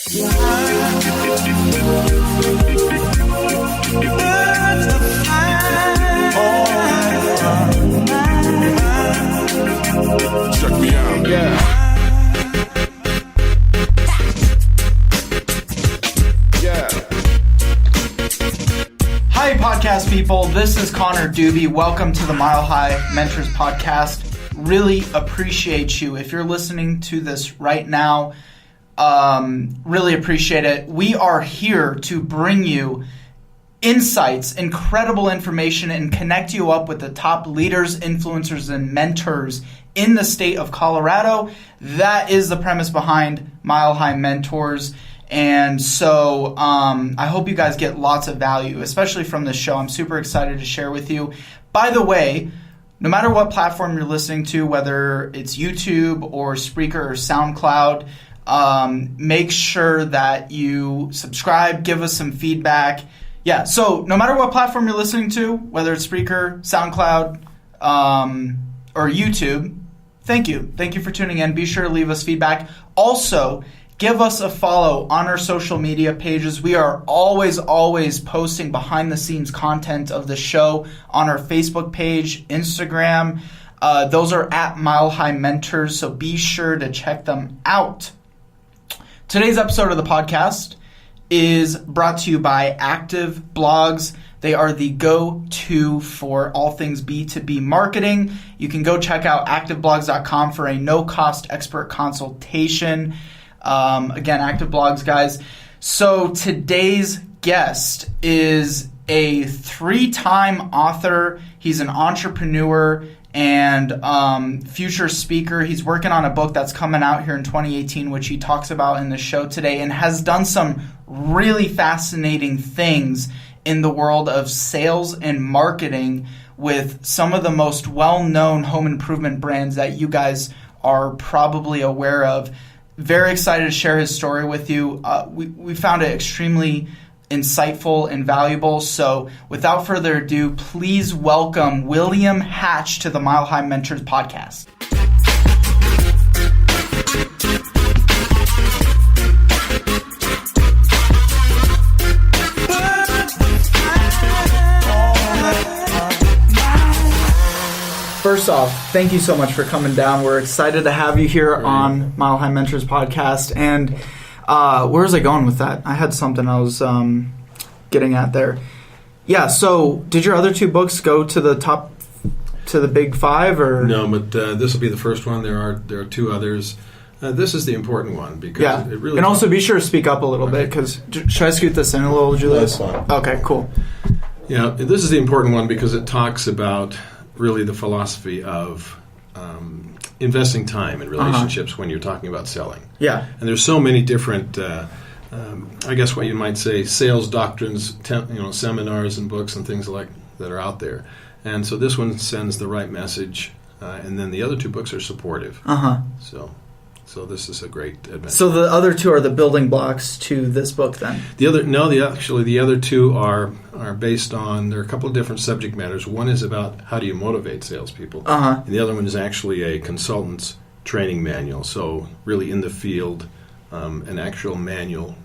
Check me out. Yeah. Hi, podcast people. This is Connor Doobie. Welcome to the Mile High Mentors podcast. Really appreciate you. If you're listening to this right now, really appreciate it. We are here to bring you insights, incredible information, and connect you up with the top leaders, influencers, and mentors in the state of Colorado. That is the premise behind Mile High Mentors. And so I hope you guys get lots of value, especially from this show. I'm super excited to share with you. By the way, no matter what platform you're listening to, whether it's YouTube or Spreaker or SoundCloud, make sure that you subscribe, give us some feedback. Yeah, so no matter what platform you're listening to, whether it's Spreaker, SoundCloud, or YouTube, thank you. Thank you for tuning in. Be sure to leave us feedback. Also, give us a follow on our social media pages. We are always posting behind-the-scenes content of the show on our Facebook page, Instagram. Those are at Mile High Mentors, so be sure to check them out. Today's episode of the podcast is brought to you by Active Blogs. They are the go-to for all things B2B marketing. You can go check out activeblogs.com for a no-cost expert consultation. Again, Active Blogs, guys. So today's guest is a 3-time author. He's an entrepreneur and future speaker. He's working on a book that's coming out here in 2018, which he talks about in the show today, and has done some really fascinating things in the world of sales and marketing with some of the most well-known home improvement brands that you guys are probably aware of. Very excited to share his story with you. We found it extremely insightful and valuable. So without further ado, please welcome William Hatch to the Mile High Mentors podcast. First off, thank you so much for coming down. We're excited to have you here on Mile High Mentors podcast. And where was I going with that? I had something I was getting at there. Yeah, so did your other 2 books go to the top, to the big 5? Or no, but this will be the first one. There are 2 others. This is the important one because it really... And also be sure to speak up a little bit, because should I scoot this in a little, Julius? That's fine. Okay, cool. Yeah, this is the important one because it talks about really the philosophy of investing time in relationships when you're talking about selling. Yeah. And there's so many different, I guess what you might say, sales doctrines, seminars and books and things like that are out there. And so this one sends the right message, and then the other 2 books are supportive. So this is a great adventure. So the other 2 are the building blocks to this book, then? The other 2 are based on, there are a couple of different subject matters. One is about how do you motivate salespeople, and the other one is actually a consultant's training manual. So really in the field, an actual manual,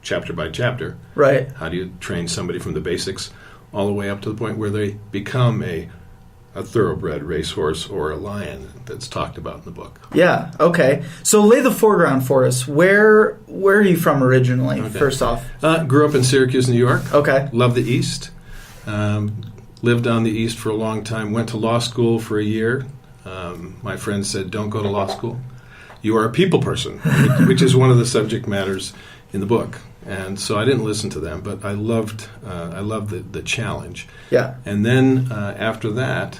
chapter by chapter. Right. How do you train somebody from the basics all the way up to the point where they become a thoroughbred racehorse or a lion that's talked about in the book. Yeah, okay. So lay the foreground for us. Where are you from originally, first off? Grew up in Syracuse, New York. Okay. Love the East. Lived on the East for a long time. Went to law school for a year. My friend said, don't go to law school. You are a people person, which is one of the subject matters in the book. And so I didn't listen to them, but I loved the challenge. Yeah. And then after that,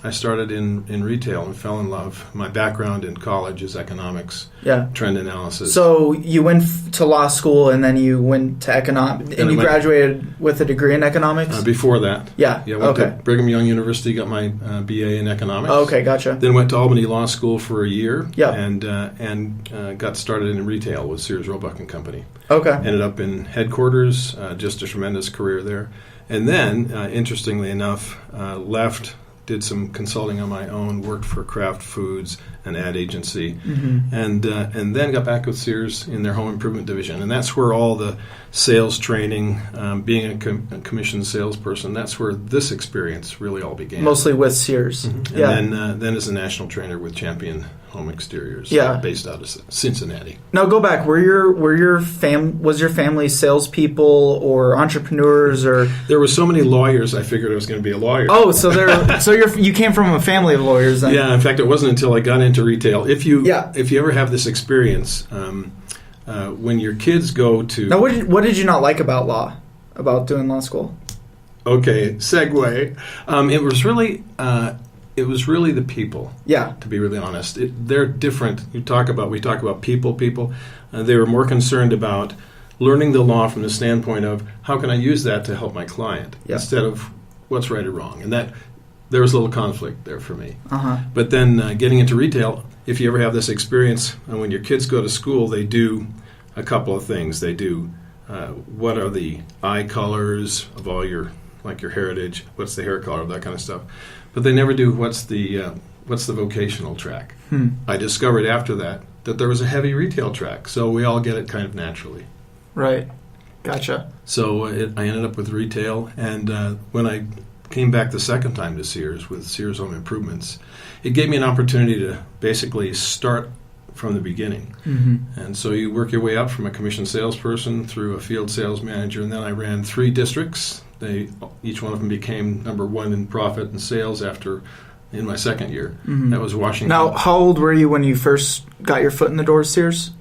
I started in retail and fell in love. My background in college is economics, trend analysis. So you went to law school and then you went to economics, and you graduated with a degree in economics? Before that. Yeah, went to Brigham Young University, got my BA in economics. Oh, okay, gotcha. Then went to Albany Law School for a year, yeah, and got started in retail with Sears Roebuck and Company. Okay. Ended up in headquarters, just a tremendous career there. And then, interestingly enough, left did some consulting on my own, worked for Kraft Foods, an ad agency, and then got back with Sears in their home improvement division. And that's where all the sales training, being a commissioned salesperson, that's where this experience really all began. Mostly with Sears. And then as a national trainer with Champion Home Exteriors, based out of Cincinnati. Now go back. Was your family salespeople or entrepreneurs, or there were so many lawyers? I figured I was going to be a lawyer. Oh, so you came from a family of lawyers then? Yeah. In fact, it wasn't until I got into retail. If you ever have this experience, when your kids go to now, what did you not like about law? About doing law school? Okay, segue. It was really the people. Yeah. To be really honest, they're different. We talk about people. They were more concerned about learning the law from the standpoint of how can I use that to help my client instead of what's right or wrong. And that there was a little conflict there for me. But then getting into retail, if you ever have this experience, when your kids go to school, they do a couple of things. They do what are the eye colors of all your heritage, what's the hair color, that kind of stuff. But they never do what's the vocational track. I discovered after that there was a heavy retail track, so we all get it kind of naturally. Right. Gotcha. So I ended up with retail, and when I came back the second time to Sears with Sears Home Improvements, it gave me an opportunity to basically start from the beginning. And so you work your way up from a commissioned salesperson through a field sales manager, and then I ran 3 districts. Each one of them became number 1 in profit and sales in my second year. That was Washington. Now, how old were you when you first got your foot in the door at Sears?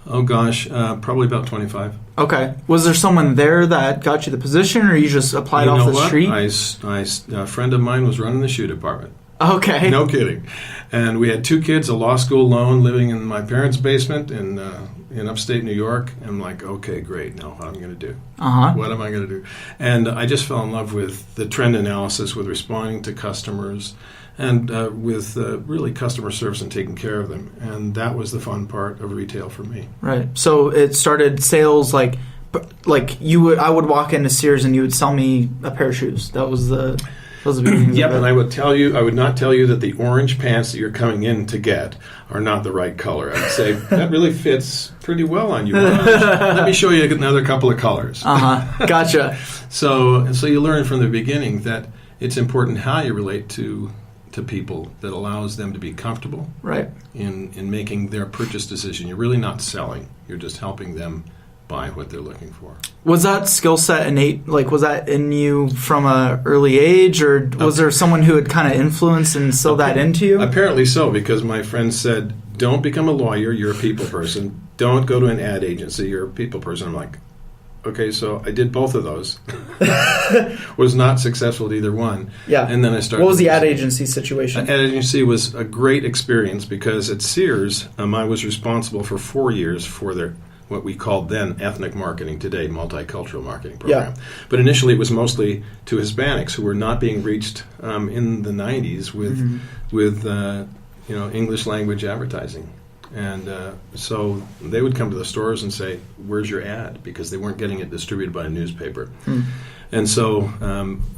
Oh gosh, probably about 25. Okay. Was there someone there that got you the position, or you just applied off the street? A friend of mine was running the shoe department. Okay. No kidding. And we had 2 kids, a law school alone, living in my parents' basement in upstate New York. And I'm like, okay, great. Now what am I going to do? What am I going to do? And I just fell in love with the trend analysis, with responding to customers, and with really customer service and taking care of them. And that was the fun part of retail for me. Right. So it started sales like I would walk into Sears and you would sell me a pair of shoes. That was the beginning. Yep, and I would not tell you that the orange pants that you're coming in to get are not the right color. I would say, that really fits pretty well on you. Let me show you another couple of colors. Gotcha. So you learn from the beginning that it's important how you relate to people that allows them to be comfortable in making their purchase decision. You're really not selling. You're just helping them buy what they're looking for. Was that skill set innate? Like, was that in you from an early age, or was there someone who had kind of influenced and instilled that into you? Apparently so, because my friend said, don't become a lawyer, you're a people person. Don't go to an ad agency, you're a people person. I'm like, okay, so I did both of those. Was not successful at either one. Yeah. And then I started. What was the ad agency situation? Ad agency was a great experience because at Sears, I was responsible for 4 years for their what we called then ethnic marketing, today MultiCultural Marketing program. But initially it was mostly to Hispanics who were not being reached in the 90s with English language advertising. And so they would come to the stores and say, where's your ad? Because they weren't getting it distributed by a newspaper. And so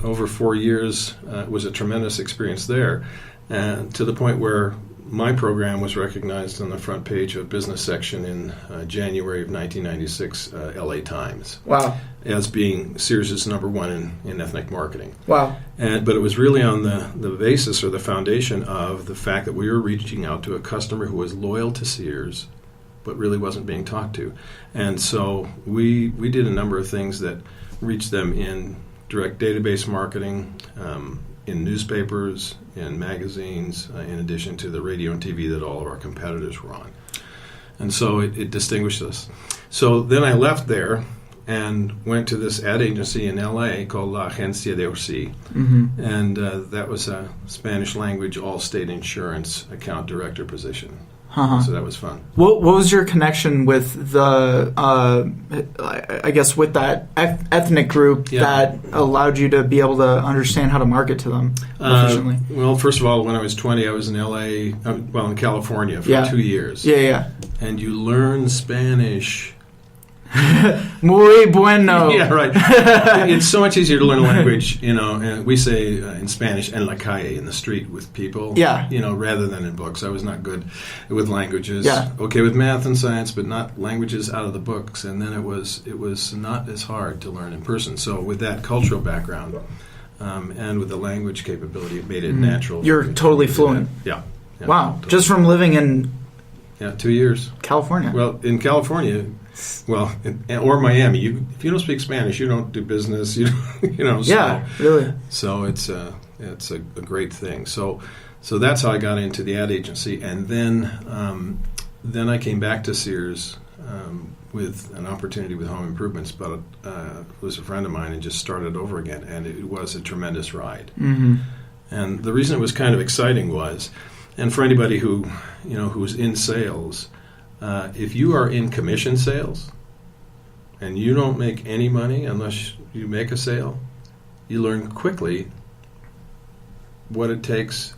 over 4 years, it was a tremendous experience there, to the point where my program was recognized on the front page of a business section in January of 1996, LA Times. Wow. As being Sears' number 1 in ethnic marketing. Wow. But it was really on the basis or the foundation of the fact that we were reaching out to a customer who was loyal to Sears but really wasn't being talked to. And so we did a number of things that reached them in direct database marketing, in newspapers, in magazines, in addition to the radio and TV that all of our competitors were on. And so it distinguished us. So then I left there and went to this ad agency in LA called La Agencia de Orsi. And that was a Spanish language all-state insurance account director position. So that was fun. What was your connection with the, I guess, with that ethnic group that allowed you to be able to understand how to market to them efficiently? Well, first of all, when I was 20, I was in LA, in California for 2 years. Yeah. And you learn Spanish Muy bueno. Yeah, right. It's so much easier to learn a language, and we say in Spanish, en la calle, in the street with people, Yeah. Rather than in books. I was not good with languages. Yeah. Okay with math and science, but not languages out of the books. And then it was not as hard to learn in person. So with that cultural background and with the language capability, it made it natural. You're totally fluent. Yeah. Wow. Totally. Just from living in 2 years. California. Well, in California, or Miami, if you don't speak Spanish, you don't do business. So, yeah, really. So it's a great thing. So that's how I got into the ad agency, and then I came back to Sears with an opportunity with home improvements, but it was a friend of mine and just started over again, and it was a tremendous ride. Mm-hmm. And the reason it was kind of exciting was, and for anybody who's in sales. If you are in commission sales and you don't make any money unless you make a sale, you learn quickly what it takes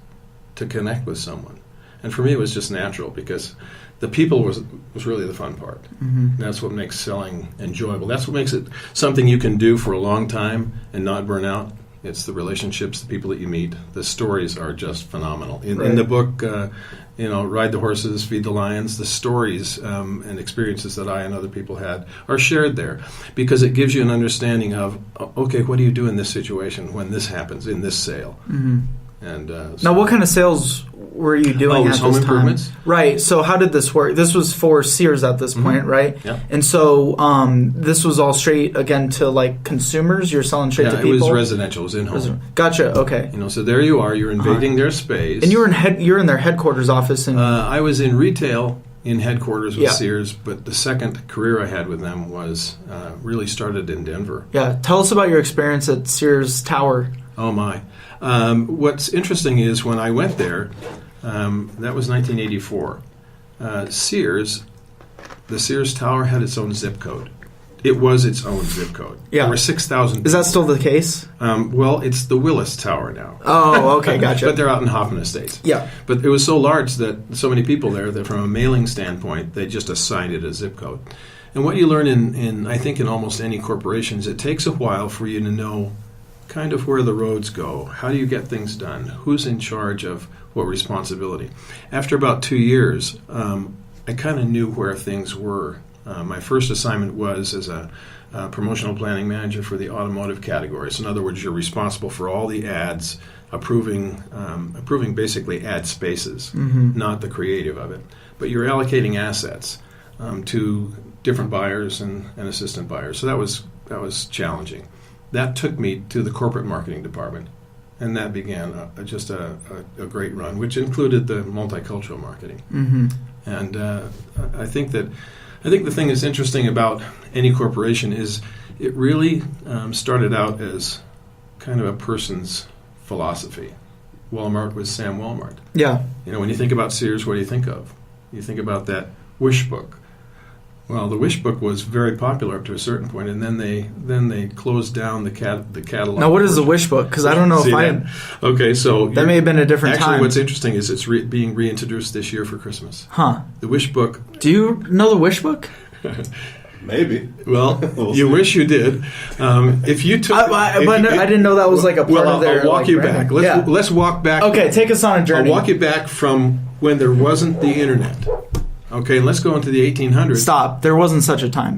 to connect with someone. And for me, it was just natural because the people was really the fun part. Mm-hmm. That's what makes selling enjoyable. That's what makes it something you can do for a long time and not burn out. It's the relationships, the people that you meet. The stories are just phenomenal. In the book, Ride the Horses, Feed the Lions, the stories and experiences that I and other people had are shared there because it gives you an understanding of, okay, what do you do in this situation when this happens, in this sale? Mm-hmm. And now, what kind of sales were you doing at this home time? Improvements? Right. So how did this work? This was for Sears at this point, right? Yeah. And so this was all straight, again, to like consumers? You're selling straight to people? It was residential. It was in-home. Gotcha. Okay. So there you are. You're invading their space. And you're in their headquarters office. I was in retail in headquarters with Yeah. Sears, but the second career I had with them was really started in Denver. Yeah. Tell us about your experience at Sears Tower. Oh, my. What's interesting is when I went there, that was 1984, the Sears Tower had its own zip code. It was its own zip code. Yeah. There were 6,000 Is that still the case? Well, it's the Willis Tower now. Oh, okay, gotcha. But they're out in Hoffman Estates. Yeah. But it was so large that so many people there that from a mailing standpoint, they just assigned it a zip code. And what you learn in I think in almost any corporations, it takes a while for you to know kind of where the roads go. How do you get things done? Who's in charge of what responsibility? After about 2 years, I kind of knew where things were. My first assignment was as a promotional planning manager for the automotive category. So in other words, you're responsible for all the ads, approving basically ad spaces, not the creative of it. But you're allocating assets to different buyers and assistant buyers. So that was challenging. That took me to the corporate marketing department, and that began just a great run, which included the MultiCultural Marketing. Mm-hmm. And I think the thing that's interesting about any corporation is it really started out as kind of a person's philosophy. Walmart was Sam Walmart. Yeah. When you think about Sears, what do you think of? You think about that wish book. Well, the wish book was very popular up to a certain point, and then they closed down the catalog. Now, what is the wish book? Because I don't know Okay, so that may have been a different actually, time. what's interesting is it's being reintroduced this year for Christmas. Huh. The wish book. Do you know the wish book? Maybe. Well, you wish you did. If you took, I didn't know that was like a part of their. I'll walk you back. Let's walk back. Okay, take us on a journey. I'll walk you back from when there wasn't the internet. Okay, let's go into the 1800s. Stop. There wasn't such a time.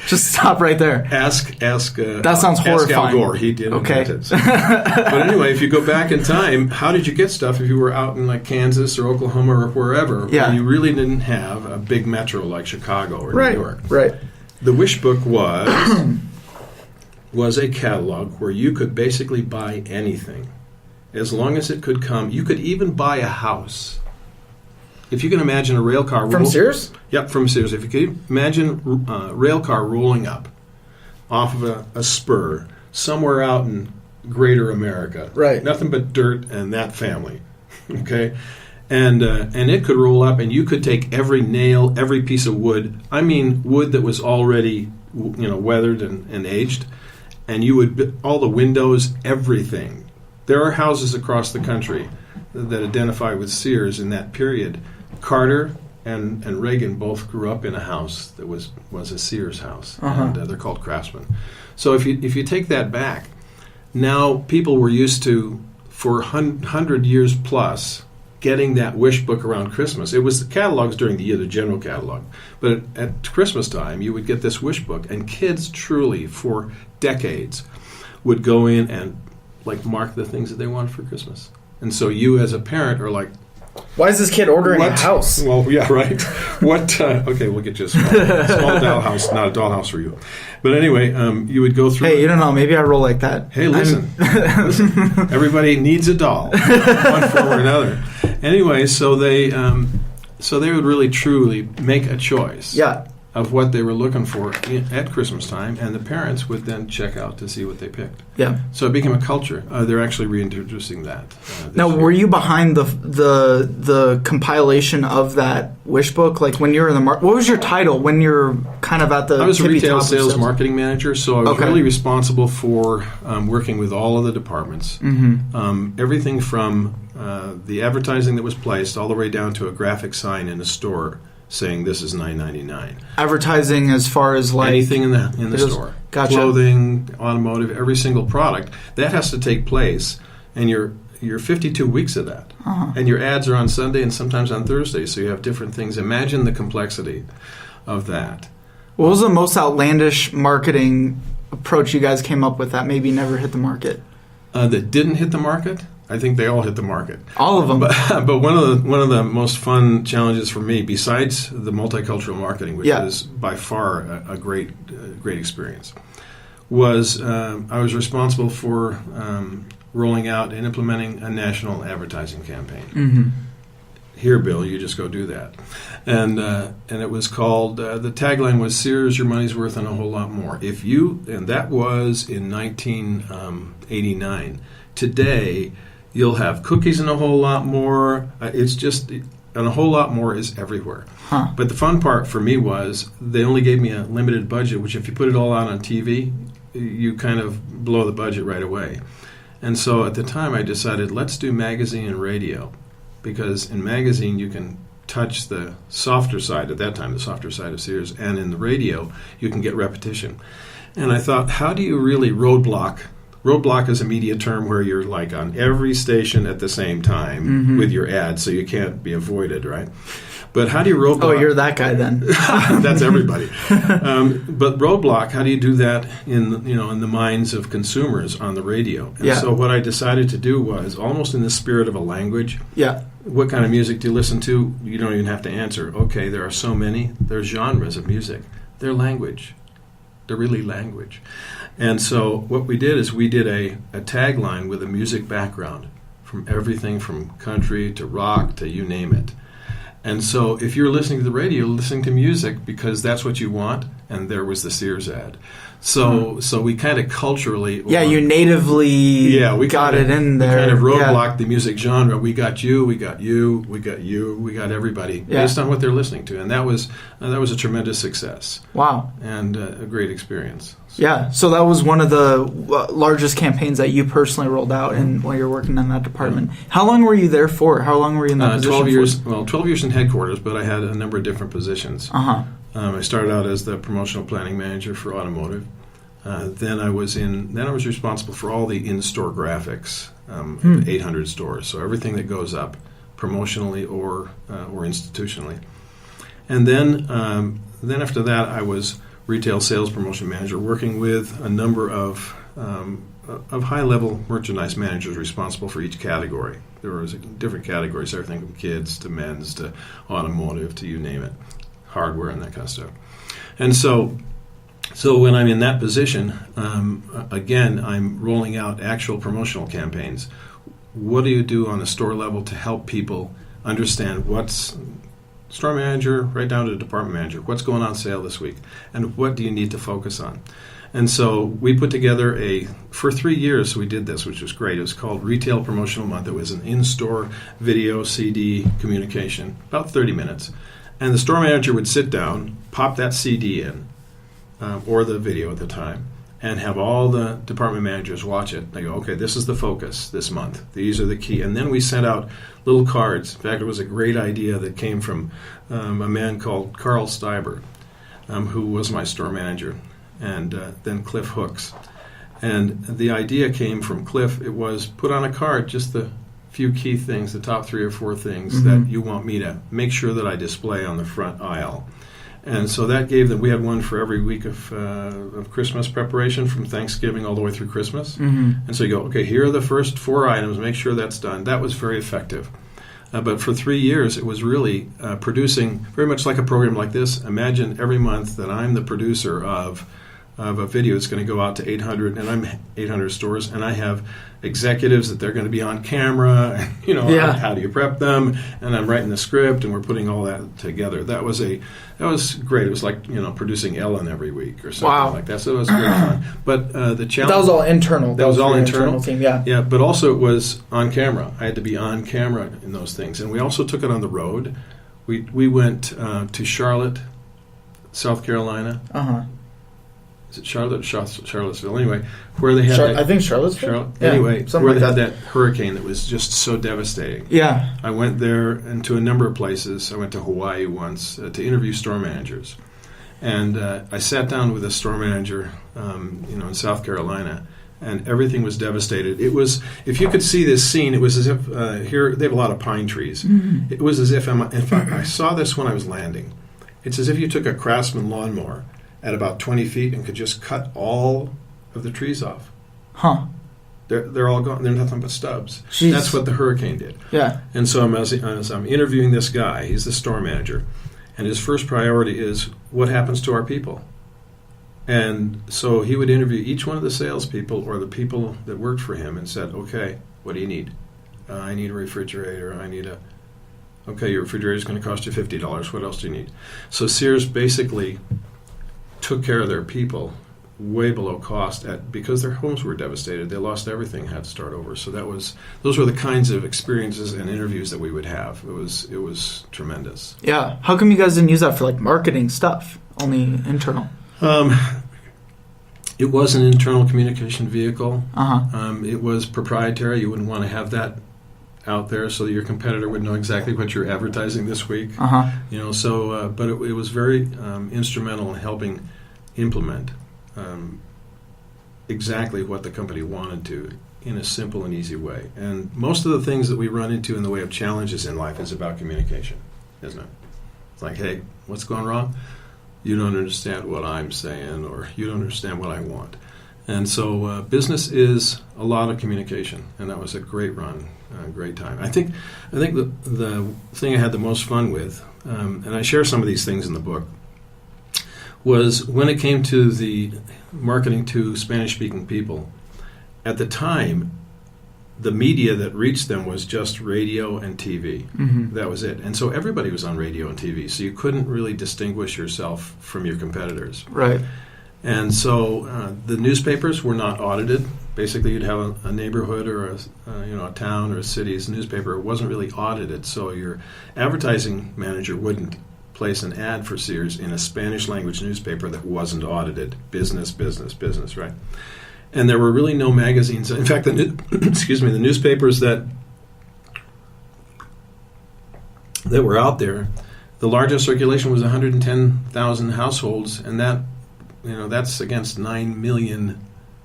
just stop right there. Ask. That sounds horrifying. Ask Al Gore. He did invent it. But anyway, if you go back in time, how did you get stuff if you were out in like Kansas or Oklahoma or wherever, where you really didn't have a big metro like Chicago or New York? Right. The wish book was a catalog where you could basically buy anything, as long as it could come. You could even buy a house. If you can imagine a rail car... From Sears? Yep, from Sears. If you can imagine a rail car rolling up off of a spur somewhere out in greater America. Right. Nothing but dirt and that family. Okay? And it could roll up, and you could take every nail, every piece of wood. I mean wood that was already weathered and aged. And you would... all the windows, everything. There are houses across the country that identify with Sears in that period. Carter and Reagan both grew up in a house that was a Sears house, and they're called craftsmen. So if you take that back, now people were used to, for 100 years plus, getting that wish book around Christmas. It was the catalogs during the year, the general catalog. But at Christmas time, you would get this wish book, and kids truly, for decades, would go in and mark the things that they wanted for Christmas. And so you as a parent are like, why is this kid ordering a house? Well, yeah, right. What? Okay, we'll get you a small dollhouse, not a dollhouse for you. But anyway, you would go through. Hey, you don't know. Maybe I roll like that. Hey, listen. Everybody needs a doll, one form or another. Anyway, so they would really truly make a choice. Yeah. Of what they were looking for at Christmas time, and the parents would then check out to see what they picked. Yeah. So it became a culture. They're actually reintroducing that. Now, were you behind the compilation of that wish book? Like when you were in the what was your title when you're kind of at the? I was a tippy retail top of sales marketing manager, so I was really responsible for working with all of the departments. Mm-hmm. Everything from the advertising that was placed all the way down to a graphic sign in a store saying this is $9.99. Advertising as far as anything in the store. Gotcha. Clothing, automotive, every single product. That has to take place, and you're 52 weeks of that. Uh-huh. And your ads are on Sunday and sometimes on Thursday, so you have different things. Imagine the complexity of that. What was the most outlandish marketing approach you guys came up with that maybe never hit the market? That didn't hit the market? I think they all hit the market. All of them. But one of the most fun challenges for me, besides the multicultural marketing, which is by far a great experience, was I was responsible for rolling out and implementing a national advertising campaign. Mm-hmm. Here, Bill, you just go do that. And it was called, the tagline was Sears, your money's worth and a whole lot more. And that was in 1989. Today, you'll have cookies and a whole lot more. It's just, and a whole lot more is everywhere. Huh. But the fun part for me was they only gave me a limited budget, which if you put it all out on TV, you kind of blow the budget right away. And so at the time I decided, let's do magazine and radio. Because in magazine you can touch the softer side, at that time the softer side of Sears, and in the radio you can get repetition. And I thought, how do you really roadblock? Roadblock is a media term where you're like on every station at the same time with your ads, so you can't be avoided, right? But how do you roadblock? Oh, you're that guy then. That's everybody. But roadblock, how do you do that in the minds of consumers on the radio? And so what I decided to do was, almost in the spirit of a language, what kind of music do you listen to? You don't even have to answer. Okay, there are so many. There are genres of music. They're language. They're really language. And so what we did is we did a tagline with a music background, from everything from country to rock to you name it. And so if you're listening to the radio, listening to music because that's what you want, and there was the Sears ad. So we kind of culturally... Yeah, you natively got it in there. We kind of roadblocked the music genre. We got you, we got you, we got you, we got everybody based on what they're listening to. And that was a tremendous success. Wow. And a great experience. Yeah, so that was one of the largest campaigns that you personally rolled out while you were working in that department. How long were you there for? How long were you in that position 12 years. Well, 12 years in headquarters, but I had a number of different positions. Uh-huh. I started out as the promotional planning manager for automotive. Then I was responsible for all the in-store graphics of 800 stores. So everything that goes up promotionally or institutionally. And then after that, I was retail sales promotion manager, working with a number of high-level merchandise managers responsible for each category. There was different categories, everything from kids to men's to automotive to you name it, hardware and that kind of stuff. And so when I'm in that position, again, I'm rolling out actual promotional campaigns. What do you do on the store level to help people understand what's store manager, right down to the department manager, what's going on sale this week, and what do you need to focus on? And so we put together for 3 years we did this, which was great. It was called Retail Promotional Month. It was an in-store video, CD communication, about 30 minutes. And the store manager would sit down, pop that CD in, or the video at the time, and have all the department managers watch it. They go, okay, this is the focus this month. These are the key. And then we sent out little cards. In fact, it was a great idea that came from a man called Carl Steiber, who was my store manager, and then Cliff Hooks. And the idea came from Cliff. It was put on a card just the few key things, the top 3 or 4 things that you want me to make sure that I display on the front aisle. And so that gave them, we had one for every week of Christmas preparation from Thanksgiving all the way through Christmas. And so you go, okay, here are the first 4 items, make sure that's done. That was very effective. But for 3 years, it was really producing very much like a program like this. Imagine every month that I'm the producer of a video that's going to go out to 800, and I'm 800 stores, and I have executives that they're going to be on camera, and, how do you prep them, and I'm writing the script, and we're putting all that together. That was great. It was like, producing Ellen every week or something like that. So it was great fun. But the challenge... That was all internal. That was all internal. Team, yeah. Yeah, but also it was on camera. I had to be on camera in those things. And we also took it on the road. We went to Charlotte, South Carolina. Is it Charlotte or Charlottesville? Anyway, where they had I think Charlottesville. Yeah, anyway, where they had that hurricane that was just so devastating. Yeah. I went there and to a number of places. I went to Hawaii once to interview store managers. And I sat down with a store manager in South Carolina, and everything was devastated. It was, if you could see this scene, it was as if, here they have a lot of pine trees. It was as if, in fact, I saw this when I was landing. It's as if you took a Craftsman lawnmower at about 20 feet and could just cut all of the trees off. They're all gone. They're nothing but stubs. Jeez. That's what the hurricane did. Yeah. And so as I'm interviewing this guy, he's the store manager, and his first priority is what happens to our people. And so he would interview each one of the salespeople or the people that worked for him and said, okay, what do you need? I need a refrigerator. Okay, your refrigerator is going to cost you $50. What else do you need? So Sears basically took care of their people way below cost because their homes were devastated. They lost everything, had to start over. So those were the kinds of experiences and interviews that we would have. It was tremendous. Yeah. How come you guys didn't use that for marketing stuff? Only internal. It was an internal communication vehicle. It was proprietary. You wouldn't want to have that out there so that your competitor would know exactly what you're advertising this week. But it was very instrumental in helping implement exactly what the company wanted to in a simple and easy way. And most of the things that we run into in the way of challenges in life is about communication, isn't it? It's like, hey, what's going wrong? You don't understand what I'm saying, or you don't understand what I want. And so business is a lot of communication, and that was a great run, a great time. I think the thing I had the most fun with, and I share some of these things in the book, was when it came to the marketing to Spanish-speaking people. At the time, the media that reached them was just radio and TV. That was it. And so everybody was on radio and TV, so you couldn't really distinguish yourself from your competitors. Right. And so the newspapers were not audited. Basically, you'd have a neighborhood or a town or a city's newspaper. It wasn't really audited, so your advertising manager wouldn't place an ad for Sears in a Spanish language newspaper that wasn't audited. Business, right? And there were really no magazines. In fact, the newspapers that were out there, the largest circulation was 110,000 households, and that's against 9 million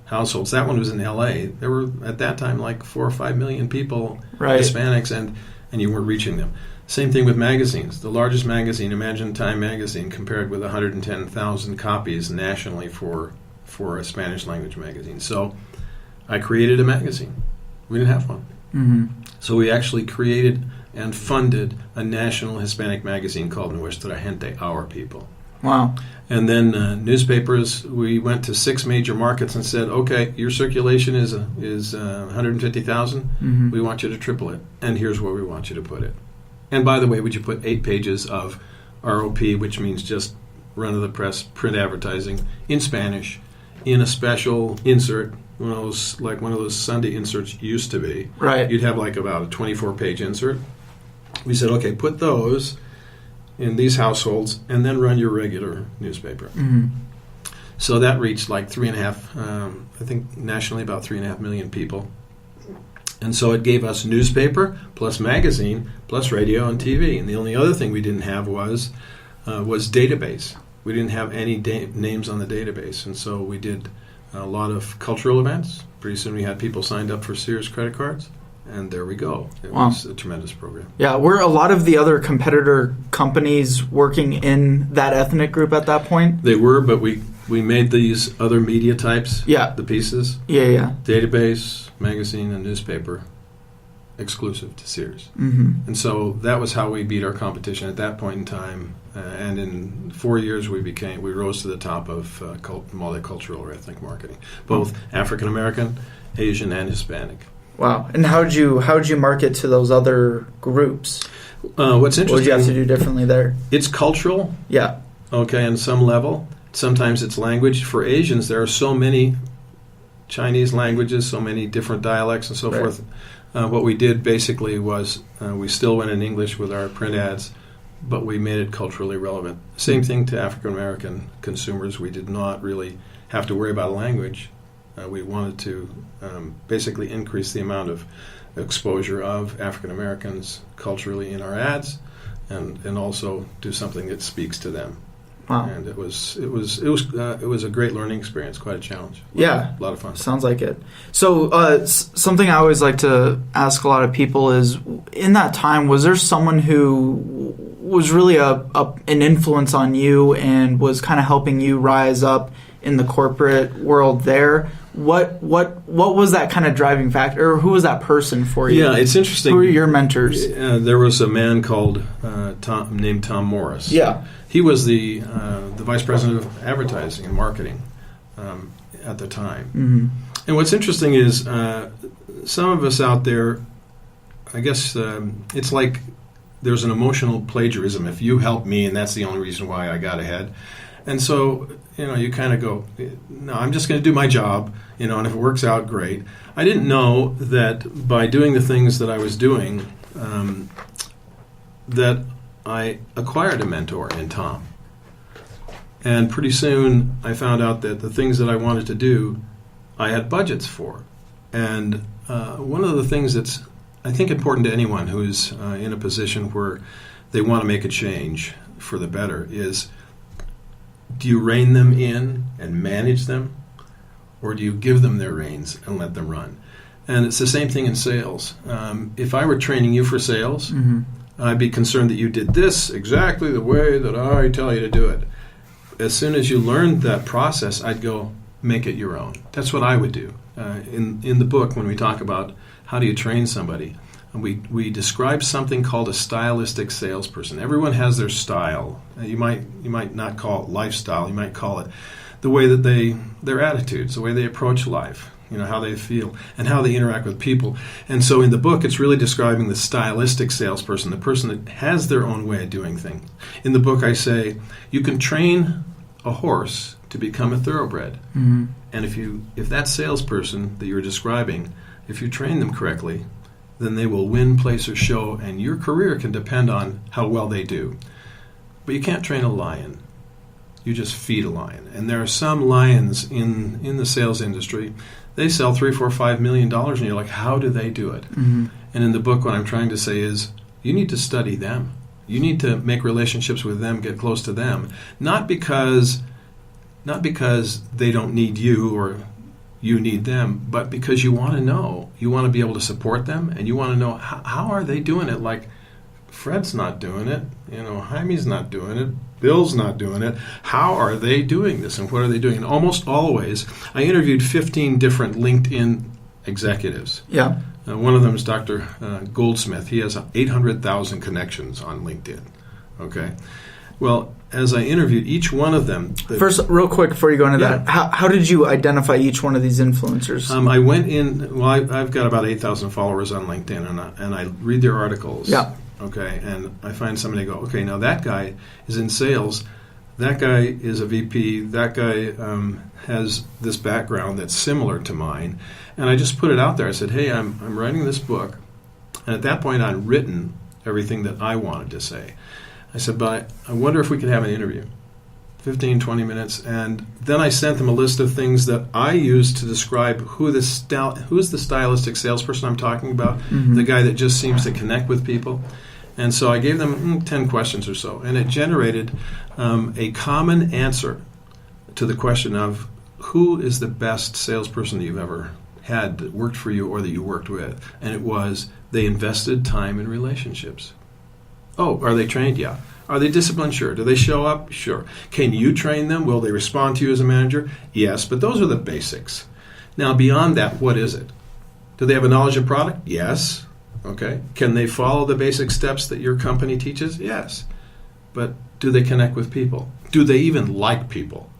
households. That one was in L.A. There were, at that time, 4 or 5 million people, right, Hispanics, and you weren't reaching them. Same thing with magazines. The largest magazine, Imagine Time magazine, compared with 110,000 copies nationally for a Spanish language magazine. So I created a magazine. We didn't have one. So we actually created and funded a national Hispanic magazine called Nuestra Gente, Our People. Wow. And then newspapers, we went to 6 major markets and said, okay, your circulation is 150,000. We want you to triple it, and here's where we want you to put it. And by the way, would you put 8 pages of ROP, which means just run-of-the-press print advertising, in Spanish, in a special insert, one of those Sunday inserts used to be. Right. You'd have about a 24-page insert. We said, okay, put those in these households and then run your regular newspaper. So that reached like 3.5, I think nationally about 3.5 million people. And so it gave us newspaper plus magazine plus radio and TV. And the only other thing we didn't have was database. We didn't have any names on the database. And so we did a lot of cultural events. Pretty soon we had people signed up for Sears credit cards. And there we go. It was a tremendous program. Yeah, were a lot of the other competitor companies working in that ethnic group at that point? They were, but we made these other media types, the pieces. Yeah. Database, magazine, and newspaper, exclusive to Sears. Mm-hmm. And so that was how we beat our competition at that point in time. And in 4 years, we rose to the top of multicultural or ethnic marketing, both African American, Asian, and Hispanic. Wow. And how'd you market to those other groups? What's interesting... What did you have to do differently there? It's cultural. Yeah. Okay, on some level. Sometimes it's language. For Asians, there are so many Chinese languages, so many different dialects and so forth. What we did basically was we still went in English with our print ads, but we made it culturally relevant. Same thing to African American consumers. We did not really have to worry about language. We wanted to basically increase the amount of exposure of African Americans culturally in our ads, and also do something that speaks to them. Wow. And it was a great learning experience, quite a challenge. Yeah, a lot of fun. Sounds like it. So something I always like to ask a lot of people is, in that time, was there someone who was really an influence on you and was kind of helping you rise up in the corporate world there? What was that kind of driving factor, or who was that person for you? Yeah, it's interesting. Who were your mentors? There was a man called named Tom Morris. Yeah. He was the vice president of advertising and marketing at the time. Mm-hmm. And what's interesting is some of us out there, I guess it's like there's an emotional plagiarism. If you help me, and that's the only reason why I got ahead. And so, you kind of go, no, I'm just going to do my job, and if it works out, great. I didn't know that by doing the things that I was doing, that I acquired a mentor in Tom. And pretty soon I found out that the things that I wanted to do, I had budgets for. And one of the things that's, I think, important to anyone who's in a position where they want to make a change for the better is, do you rein them in and manage them, or do you give them their reins and let them run? And it's the same thing in sales. If I were training you for sales, mm-hmm. I'd be concerned that you did this exactly the way that I tell you to do it. As soon as you learned that process, I'd go, make it your own. That's what I would do. In the book, when we talk about how do you train somebody, we describe something called a stylistic salesperson. Everyone has their style. You might not call it lifestyle. You might call it the way that their attitudes, the way they approach life, how they feel, and how they interact with people. And so in the book, it's really describing the stylistic salesperson, the person that has their own way of doing things. In the book, I say, you can train a horse to become a thoroughbred. Mm-hmm. And if that salesperson that you're describing, if you train them correctly, then they will win, place, or show, and your career can depend on how well they do. But you can't train a lion. You just feed a lion. And there are some lions in the sales industry, they sell $3, $4, $5 million, and you're like, how do they do it? Mm-hmm. And in the book, what I'm trying to say is, you need to study them. You need to make relationships with them, get close to them, not because they don't need you or you need them, but because you want to know. You want to be able to support them, and you want to know how are they doing it. Like, Fred's not doing it, Jaime's not doing it, Bill's not doing it. How are they doing this, and what are they doing? And almost always, I interviewed 15 different LinkedIn executives. Yeah. One of them is Dr. Goldsmith. He has 800,000 connections on LinkedIn. Okay. Well, as I interviewed each one of them... First, real quick before you go into that, how did you identify each one of these influencers? I went in... Well, I've got about 8,000 followers on LinkedIn, and I read their articles. Yeah. Okay, and I find somebody go, okay, now that guy is in sales. That guy is a VP. That guy has this background that's similar to mine. And I just put it out there. I said, hey, I'm writing this book. And at that point, I'd written everything that I wanted to say. I said, but I wonder if we could have an interview. 15, 20 minutes, and then I sent them a list of things that I used to describe who's the stylistic salesperson I'm talking about, the guy that just seems to connect with people. And so I gave them 10 questions or so, and it generated a common answer to the question of who is the best salesperson that you've ever had that worked for you or that you worked with. And it was, they invested time in relationships. Oh, are they trained? Yeah. Are they disciplined? Sure. Do they show up? Sure. Can you train them? Will they respond to you as a manager? Yes, but those are the basics. Now, beyond that, what is it? Do they have a knowledge of product? Yes. Okay. Can they follow the basic steps that your company teaches? Yes. But do they connect with people? Do they even like people?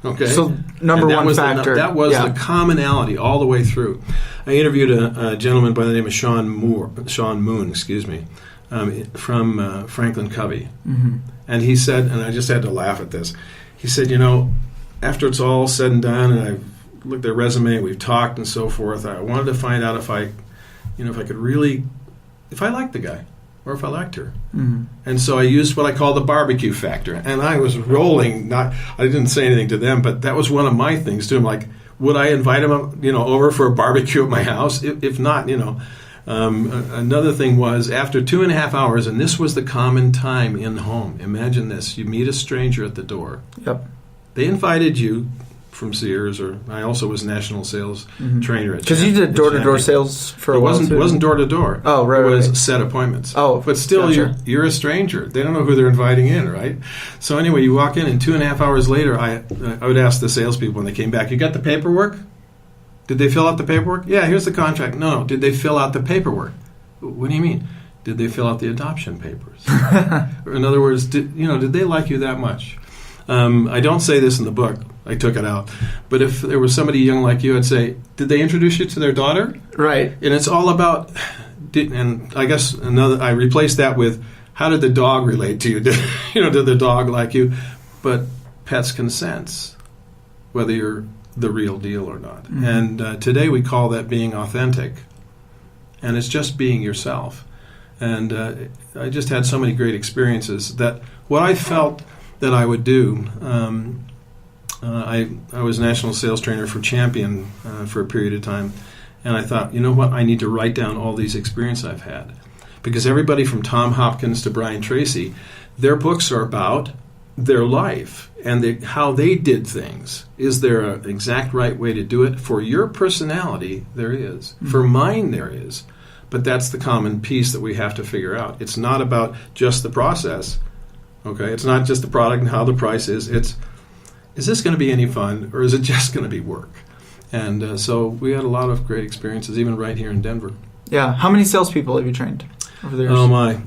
Okay. So number one factor. That was the commonality all the way through. I interviewed a gentleman by the name of Sean Moon, from Franklin Covey. And he said, and I just had to laugh at this, he said, after it's all said and done, and I've looked at their resume, we've talked and so forth, I wanted to find out if I liked the guy, or if I liked her. And so I used what I call the barbecue factor. And I was rolling, I didn't say anything to them, but that was one of my things to him, like, would I invite him over for a barbecue at my house? If not, another thing was, after 2.5 hours, and this was the common time in home. Imagine this. You meet a stranger at the door. Yep. They invited you from Sears, or I also was national sales trainer at because you did door-to-door sales for a while. It wasn't door-to-door. Oh, right. It was set appointments. Oh, but still, gotcha. you're a stranger. They don't know who they're inviting in, right? So anyway, you walk in, and 2.5 hours later, I would ask the salespeople when they came back, you got the paperwork? Did they fill out the paperwork? Yeah, here's the contract. No. Did they fill out the paperwork? What do you mean? Did they fill out the adoption papers? In other words, did they like you that much? I don't say this in the book. I took it out. But if there was somebody young like you, I'd say, did they introduce you to their daughter? Right. And it's all about, and I guess I replaced that with, how did the dog relate to you? Did the dog like you? But pets can sense whether you're the real deal or not. And today we call that being authentic. And it's just being yourself. And I just had so many great experiences that what I felt that I would do, I was national sales trainer for Champion for a period of time. And I thought, you know what, I need to write down all these experiences I've had. Because everybody from Tom Hopkins to Brian Tracy, their books are about their life and how they did things. Is there an exact right way to do it? For your personality, there is. For mine, there is. But that's the common piece that we have to figure out. It's not about just the process. Okay, it's not just the product and how the price is. Is this going to be any fun, or is it just going to be work? And so we had a lot of great experiences, even right here in Denver. Yeah. How many salespeople have you trained over the years? Oh my.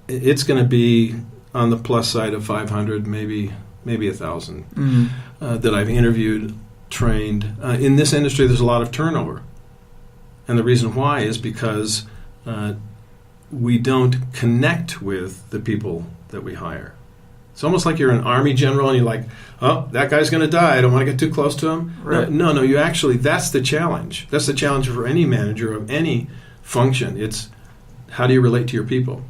It's going to be on the plus side of 500, maybe 1,000 that I've interviewed, trained. In this industry, there's a lot of turnover. And the reason why is because we don't connect with the people that we hire. It's almost like you're an army general and you're like, oh, that guy's going to die. I don't want to get too close to him. Right. No, you actually, that's the challenge. That's the challenge for any manager of any function. It's how do you relate to your people?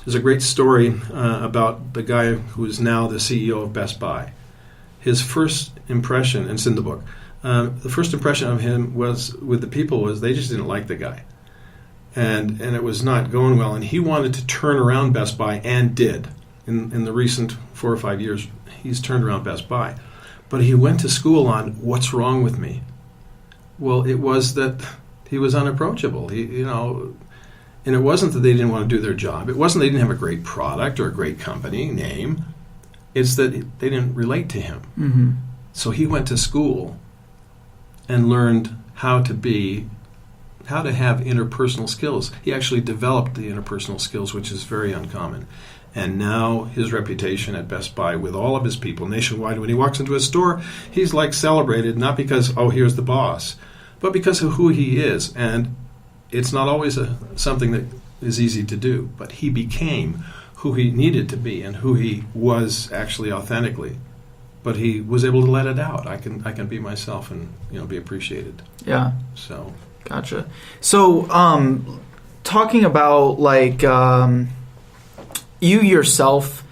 There's a great story about the guy who is now the CEO of Best Buy. His first impression, and it's in the book, the first impression of him with the people was they just didn't like the guy. And it was not going well. And he wanted to turn around Best Buy, and did. In the recent 4 or 5 years, he's turned around Best Buy. But he went to school on what's wrong with me. Well, it was that he was unapproachable. And it wasn't that they didn't want to do their job. It wasn't they didn't have a great product or a great company name. It's that they didn't relate to him. So he went to school and learned how to have interpersonal skills. He actually developed the interpersonal skills, which is very uncommon. And now his reputation at Best Buy with all of his people nationwide, when he walks into a store, he's like celebrated, not because, oh, here's the boss, but because of who he is. And it's not always something that is easy to do, but he became who he needed to be and who he was actually authentically. But he was able to let it out. I can be myself and be appreciated. Yeah. So. Gotcha. So, talking about like you yourself,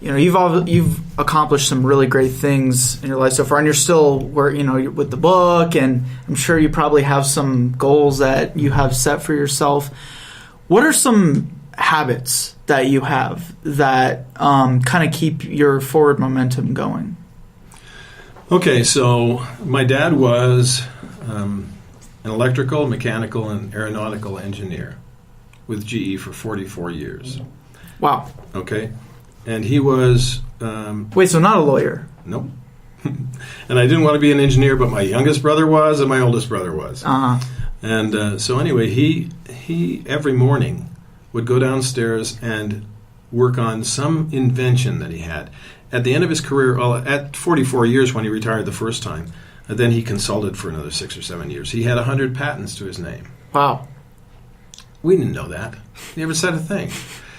you've accomplished some really great things in your life so far, and you're still you're with the book, and I'm sure you probably have some goals that you have set for yourself. What are some habits that you have that kind of keep your forward momentum going? Okay, so my dad was an electrical, mechanical, and aeronautical engineer with GE for 44 years. Wow. Okay. And he was... Wait, so not a lawyer? Nope. And I didn't want to be an engineer, but my youngest brother was, and my oldest brother was. Uh-huh. And so anyway, he every morning would go downstairs and work on some invention that he had. At the end of his career, at 44 years when he retired the first time, then he consulted for another 6 or 7 years. He had 100 patents to his name. Wow. We didn't know that. He never said a thing.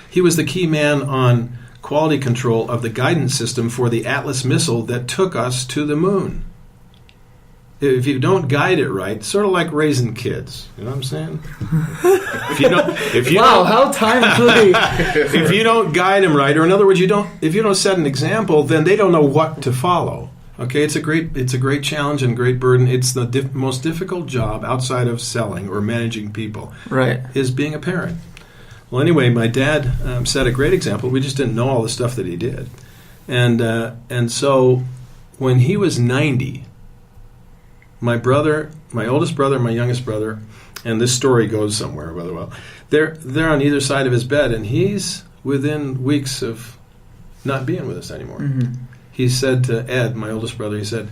He was the key man on quality control of the guidance system for the Atlas missile that took us to the moon. If you don't guide it right, sort of like raising kids. You know what I'm saying? How timely. If you don't guide them right, or in other words, if you don't set an example, then they don't know what to follow. Okay, it's a great challenge and great burden. It's the most difficult job outside of selling or managing people. Right. Is being a parent. Well, anyway, my dad set a great example. We just didn't know all the stuff that he did, and so when he was 90, my oldest brother, my youngest brother, and this story goes somewhere, by the way. They're on either side of his bed, and he's within weeks of not being with us anymore. Mm-hmm. He said to Ed, my oldest brother, he said,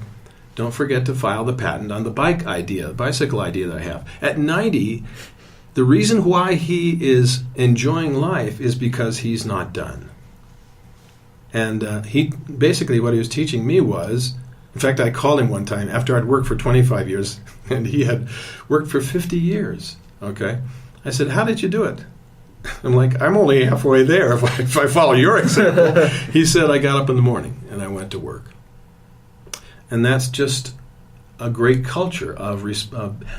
"Don't forget to file the patent on the bicycle idea that I have." At 90. The reason why he is enjoying life is because he's not done. And he basically what he was teaching me was, in fact, I called him one time after I'd worked for 25 years, and he had worked for 50 years. Okay, I said, "How did you do it?" I'm like, "I'm only halfway there if I follow your example." He said, "I got up in the morning and I went to work." And that's just a great culture of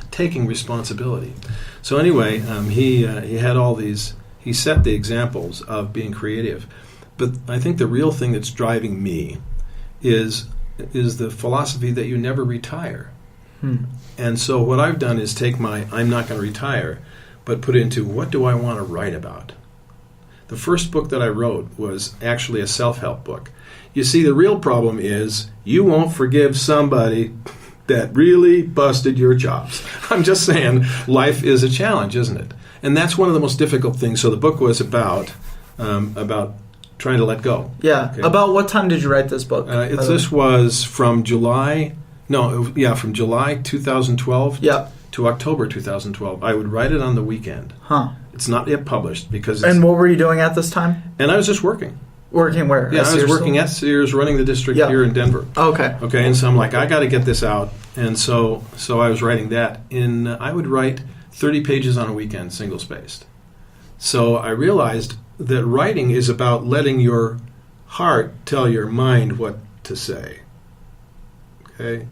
taking responsibility. So anyway, he had all these. He set the examples of being creative, but I think the real thing that's driving me is the philosophy that you never retire. And so what I've done is take my "I'm not going to retire," but put into what do I want to write about. The first book that I wrote was actually a self-help book. You see, the real problem is you won't forgive somebody that really busted your chops. I'm just saying, life is a challenge, isn't it? And that's one of the most difficult things. So the book was about trying to let go. Yeah. Okay. About what time did you write this book? This was from July 2012 to October 2012. I would write it on the weekend. Huh. It's not yet published because And what were you doing at this time? And I was just working. Working where? Yeah, I was working at Sears, running the district here in Denver. Okay. Okay, and so I'm like, I got to get this out. And so I was writing that. I would write 30 pages on a weekend, single-spaced. So I realized that writing is about letting your heart tell your mind what to say. Okay?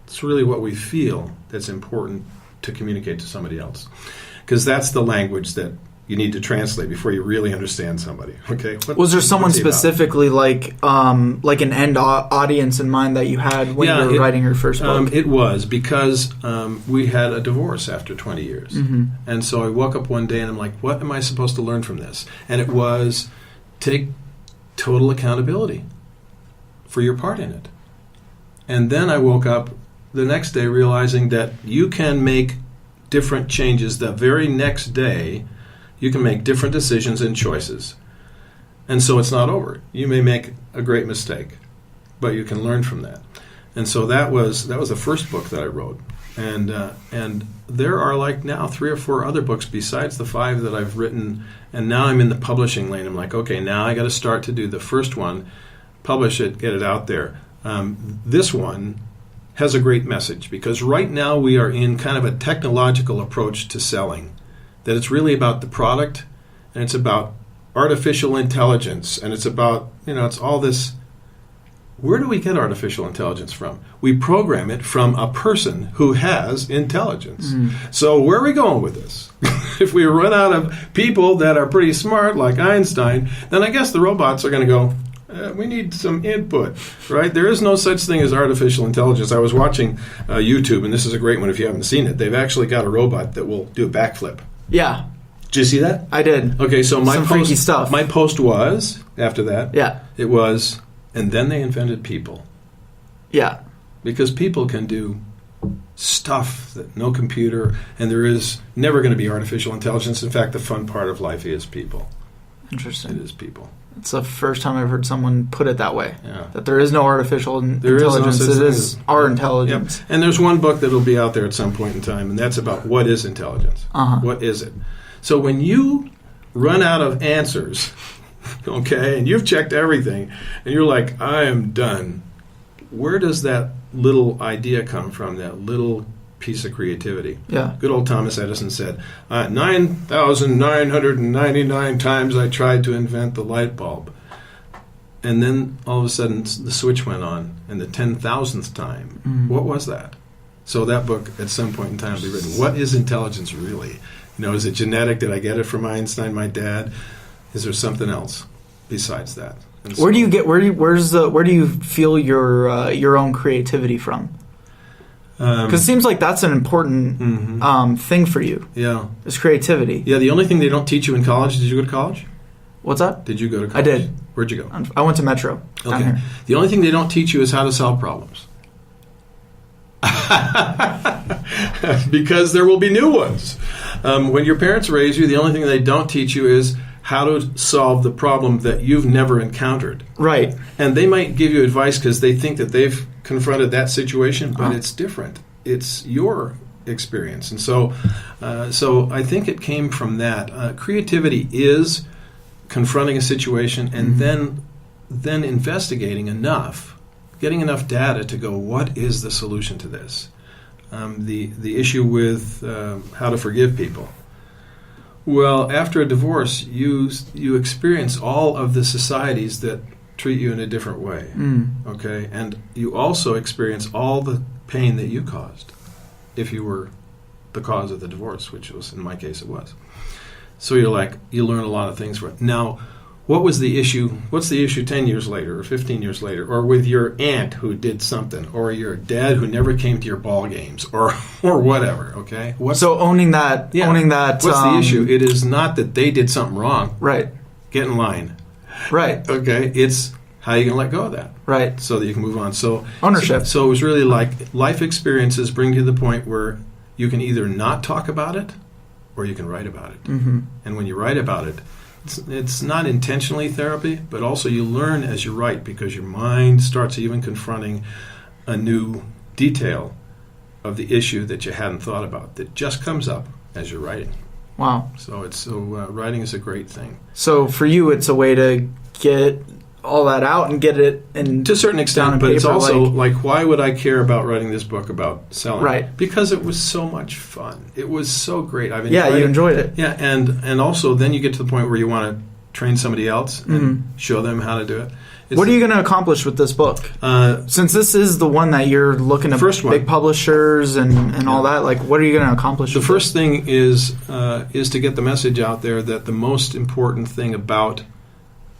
It's really what we feel that's important to communicate to somebody else. Because that's the language that you need to translate before you really understand somebody. Okay. Was there someone specifically like an end audience in mind that you had when you were writing your first book? It was because we had a divorce after 20 years. Mm-hmm. And so I woke up one day and I'm like, what am I supposed to learn from this? And it was take total accountability for your part in it. And then I woke up the next day realizing that you can make different changes the very next day. You can make different decisions and choices. And so it's not over. You may make a great mistake, but you can learn from that. And so that was the first book that I wrote. And there are like now 3 or 4 other books besides the 5 that I've written. And now I'm in the publishing lane. I'm like, okay, now I got to start to do the first one, publish it, get it out there. This one has a great message because right now we are in kind of a technological approach to selling. That it's really about the product, and it's about artificial intelligence, and it's about, it's all this. Where do we get artificial intelligence from? We program it from a person who has intelligence. So where are we going with this? If we run out of people that are pretty smart, like Einstein, then I guess the robots are going to go, We need some input, right? There is no such thing as artificial intelligence. I was watching YouTube, and this is a great one if you haven't seen it. They've actually got a robot that will do a backflip. Yeah. Did you see that? I did. Okay, so Some freaky stuff. My post was, after that, it was, and then they invented people. Yeah. Because people can do stuff that no computer, and there is never going to be artificial intelligence. In fact, the fun part of life is people. Interesting. It is people. It's the first time I've heard someone put it that way. Yeah. That there is no artificial intelligence. It is our intelligence. Yep. And there's one book that will be out there at some point in time, and that's about what is intelligence. What is it? So when you run out of answers, okay, and you've checked everything, and you're like, I am done, where does that little idea come from, that little piece of creativity? Yeah. Good old Thomas Edison said, 9,999 times I tried to invent the light bulb. And then all of a sudden the switch went on, and the 10,000th time. What was that? So that book at some point in time will be written. What is intelligence really? Is it genetic? Did I get it from Einstein, my dad? Is there something else besides that? And where do you feel your own creativity from? Because it seems like that's an important thing for you. Yeah, is creativity. Yeah, the only thing they don't teach you in college. Did you go to college? What's that? Did you go to college? I did. Where'd you go? I went to Metro. Okay. The only thing they don't teach you is how to solve problems. Because there will be new ones. When your parents raise you, the only thing they don't teach you is how to solve the problem that you've never encountered. Right. And they might give you advice because they think that they've confronted that situation, but it's different. It's your experience. And so I think it came from that. Creativity is confronting a situation and then investigating enough, getting enough data to go, what is the solution to this? The issue with how to forgive people. Well, after a divorce, you experience all of the societies that treat you in a different way, okay? And you also experience all the pain that you caused if you were the cause of the divorce, which was, in my case, it was. So you learn a lot of things from it. Now, what was the issue? What's the issue 10 years later or 15 years later, or with your aunt who did something, or your dad who never came to your ball games, or whatever? Okay. So owning that. What's the issue? It is not that they did something wrong. Right. Get in line. Right. Okay. It's how you gonna let go of that. Right. So that you can move on. So ownership. So it was really like life experiences bring you to the point where you can either not talk about it, or you can write about it. And when you write about it, it's not intentionally therapy, but also you learn as you write because your mind starts even confronting a new detail of the issue that you hadn't thought about that just comes up as you're writing. Wow. So writing is a great thing. So for you, it's a way to get all that out and get it in to a certain extent, but it's also like why would I care about writing this book about selling? Right. Because it was so much fun. It was so great. I've enjoyed you enjoyed it. Yeah, and also then you get to the point where you want to train somebody else and show them how to do it. What are you going to accomplish with this book? Since this is the one that you're looking at big publishers and all that, like what are you going to accomplish? The first thing is to get the message out there that the most important thing about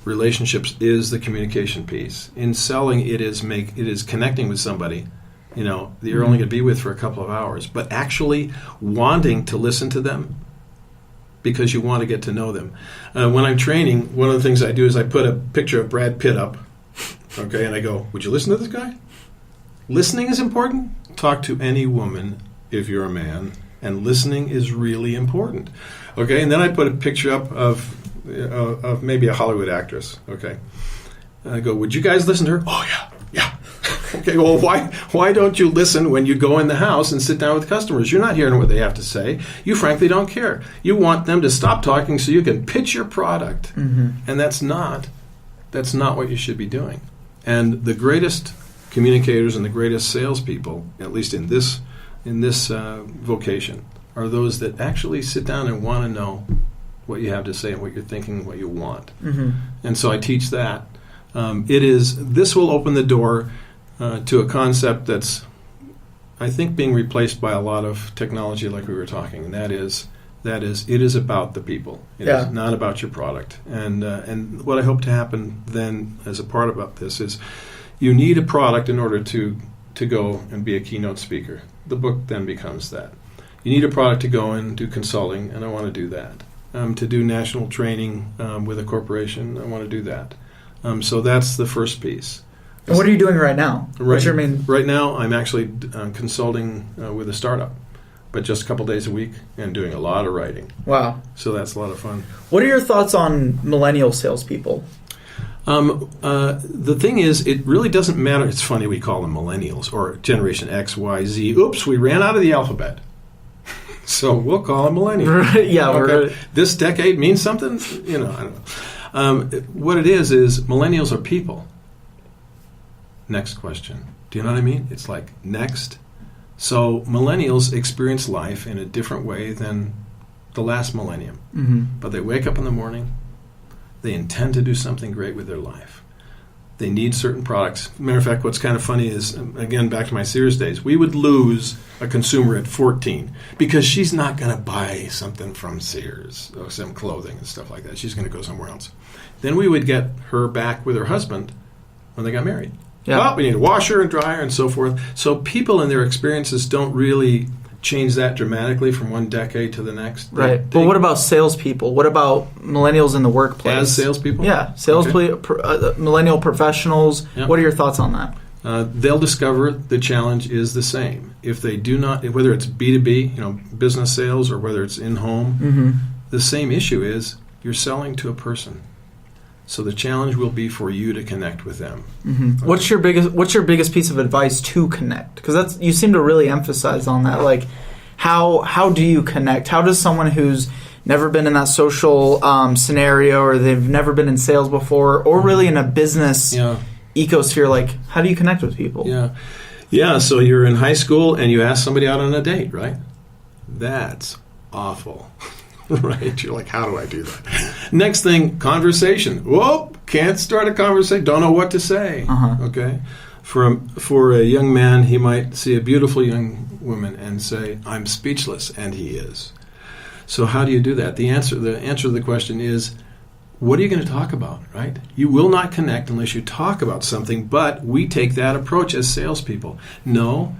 relationships is the communication piece. In selling, it is connecting with somebody, that you're only going to be with for a couple of hours, but actually wanting to listen to them because you want to get to know them. When I'm training, one of the things I do is I put a picture of Brad Pitt up, okay, and I go, would you listen to this guy? Listening is important. Talk to any woman if you're a man, and listening is really important. Okay, and then I put a picture up of maybe a Hollywood actress. Okay, and I go, would you guys listen to her? Oh yeah. Okay, well, why don't you listen when you go in the house and sit down with customers? You're not hearing what they have to say. You frankly don't care. You want them to stop talking so you can pitch your product, and that's not what you should be doing. And the greatest communicators and the greatest salespeople, at least in this vocation, are those that actually sit down and want to know what you have to say and what you're thinking, what you want. And so I teach that. This will open the door to a concept that's, I think, being replaced by a lot of technology like we were talking, and that is That is, it is about the people. It is not about your product. And what I hope to happen then as a part about this is you need a product in order to go and be a keynote speaker. The book then becomes that. You need a product to go and do consulting, and I want to do that. To do national training with a corporation, I want to do that. So that's the first piece. And what are you doing right now? What's your main? Right now, I'm actually consulting with a startup, but just a couple days a week and doing a lot of writing. Wow. So that's a lot of fun. What are your thoughts on millennial salespeople? The thing is, it really doesn't matter. It's funny we call them millennials or Generation X, Y, Z. Oops, we ran out of the alphabet. So we'll call them millennials. Yeah. Okay. This decade means something? I don't know. What it is millennials are people. Next question. Do you know what I mean? It's like next. So millennials experience life in a different way than the last millennium. Mm-hmm. But they wake up in the morning. They intend to do something great with their life. They need certain products. Matter of fact, what's kind of funny is, again, back to my Sears days, we would lose a consumer at 14 because she's not going to buy something from Sears or some clothing and stuff like that. She's going to go somewhere else. Then we would get her back with her husband when they got married. Yeah. Well, we need a washer and dryer and so forth. So people and their experiences don't really change that dramatically from one decade to the next. Right. But what about salespeople? What about millennials in the workplace? As salespeople? Yeah. Millennial professionals. Yeah. What are your thoughts on that? They'll discover the challenge is the same. If they do not, whether it's B2B, business sales, or whether it's in-home, the same issue is you're selling to a person. So the challenge will be for you to connect with them. Mm-hmm. What's your biggest piece of advice to connect? Because you seem to really emphasize on that. Like, how do you connect? How does someone who's never been in that social scenario, or they've never been in sales before, or really in a business ecosphere, like, how do you connect with people? Yeah. So you're in high school and you ask somebody out on a date, right? That's awful. Right? You're like, how do I do that? Next thing, conversation. Whoa, can't start a conversation. Don't know what to say. Okay? For a young man, he might see a beautiful young woman and say, I'm speechless, and he is. So how do you do that? The answer to the question is, what are you going to talk about, right? You will not connect unless you talk about something, but we take that approach as salespeople. No,